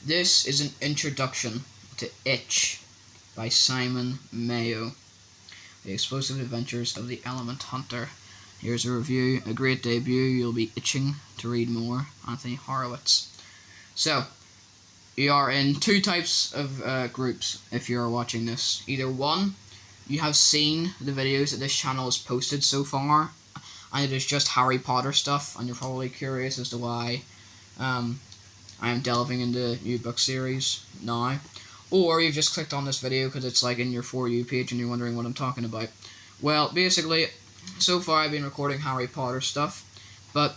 This is an introduction to Itch by Simon Mayo. The Explosive Adventures of the Element Hunter. Here's a review, a great debut, you'll be itching to read more. Anthony Horowitz. So, you are in two types of groups if you're watching this. Either one, you have seen the videos that this channel has posted so far, and it is just Harry Potter stuff, and you're probably curious as to why I am delving into new book series now. Or you've just clicked on this video because it's like in your For You page and you're wondering what I'm talking about. Well, basically, so far I've been recording Harry Potter stuff, but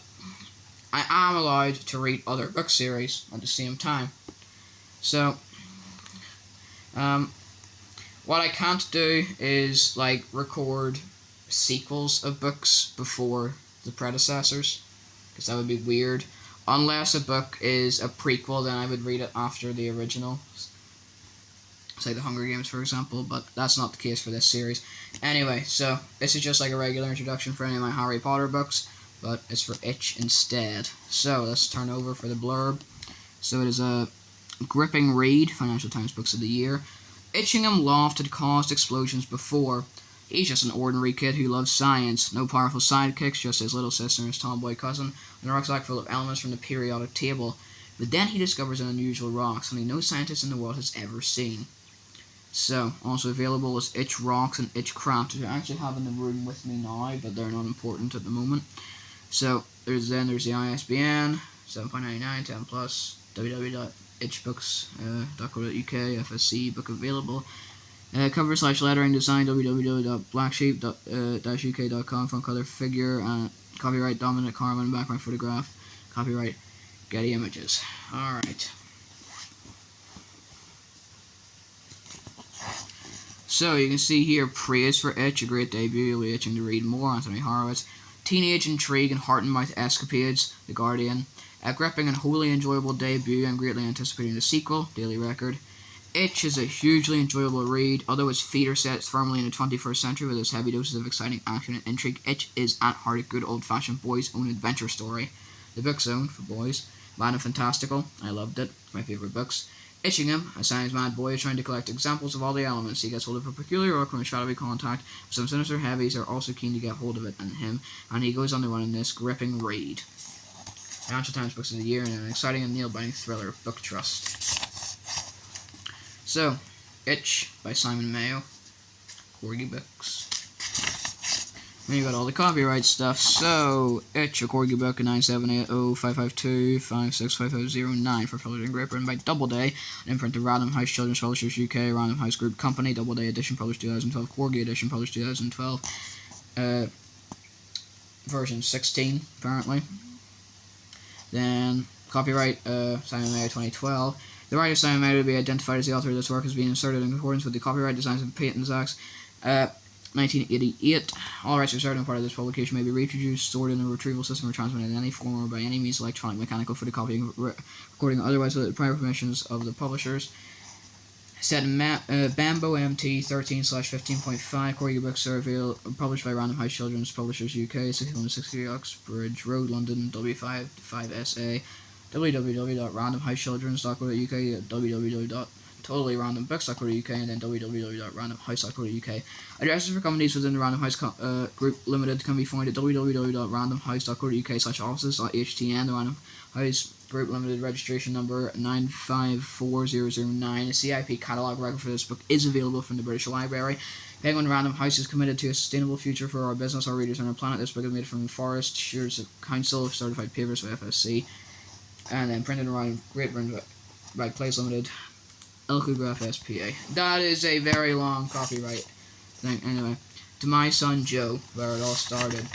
I am allowed to read other book series at the same time. So, what I can't do is like record sequels of books before the predecessors, because that would be weird. Unless a book is a prequel, then I would read it after the original. Say The Hunger Games, for example, but that's not the case for this series. Anyway, so this is just like a regular introduction for any of my Harry Potter books, but it's for Itch instead. So let's turn over for the blurb. So it is a gripping read, Financial Times Books of the Year. Itchingham Loft had caused explosions before. He's just an ordinary kid who loves science. No powerful sidekicks, just his little sister and his tomboy cousin, and a rucksack full of elements from the periodic table. But then he discovers an unusual rock, something no scientist in the world has ever seen. So, also available is Itch Rocks and Itch Craft, which I actually have in the room with me now, but they're not important at the moment. So, there's the ISBN, 7.99, 10 plus, www.itchbooks.co.uk, FSC, book available. Cover / lettering design, www.blacksheep-uk.com, front color figure, copyright Dominic Carman, background photograph, copyright Getty Images. Alright. So, you can see here, praise for Itch, a great debut, you'll be itching to read more, Anthony Horowitz. Teenage intrigue and heart-and-mouth escapades, The Guardian. A gripping and wholly enjoyable debut, I'm greatly anticipating the sequel, Daily Record. Itch is a hugely enjoyable read, although its feet are set firmly in the 21st century with its heavy doses of exciting action and intrigue. Itch is at heart a good old-fashioned boys' own adventure story. The Book Zone, for boys. Land of Fantastical, I loved it, my favourite books. Itchingham, a science-mad boy, is trying to collect examples of all the elements. He gets hold of a peculiar rock from a shadowy contact. Some sinister heavies are also keen to get hold of it and him, and he goes on the run in this gripping read. Financial Times Books of the Year, and an exciting and nail-biting thriller, Book Trust. So, Itch by Simon Mayo, Corgi Books. Then you got all the copyright stuff. So, Itch, a Corgi book, 9780552565509 for Publishing Great Britain by Doubleday, an imprint of Random House Children's Publishers UK, Random House Group Company, Doubleday edition published 2012, Corgi edition published 2012, version 16 apparently. Then, copyright Simon Mayo 2012. The writer Simon Mayo to be identified as the author of this work has been inserted in accordance with the Copyright Designs and Patents Acts 1988. All rights reserved and part of this publication may be reproduced, stored in a retrieval system, or transmitted in any form or by any means, electronic, mechanical, photocopying, recording, or otherwise, without the prior permissions of the publishers. Set in Bambo MT 13/15.5. Corgi Books are published by Random House Children's Publishers UK, 6160 Uxbridge Road, London, W5 5SA. www.randomhousechildrens.co.uk, www.totallyrandombooks.co.uk, and then www.randomhouse.co.uk. Addresses for companies within the Random House Group Limited can be found at www.randomhouse.co.uk/offices.htn. The Random House Group Limited registration number 954009. A CIP catalogue record for this book is available from the British Library. Penguin Random House is committed to a sustainable future for our business, our readers, and our planet. This book is made from Forest Shears Council certified papers by FSC, and then printed around Great Britain by Plays Limited, Elkograph SPA. That is a very long copyright thing. Anyway, To My Son Joe, where it all started.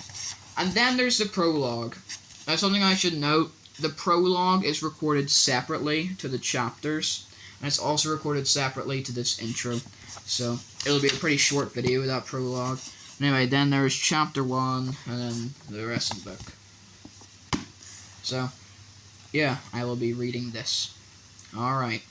And then there's the prologue. That's something I should note. The prologue is recorded separately to the chapters, and it's also recorded separately to this intro. So, it'll be a pretty short video without prologue. Anyway, then there's chapter 1, and then the rest of the book. So, yeah, I will be reading this. Alright.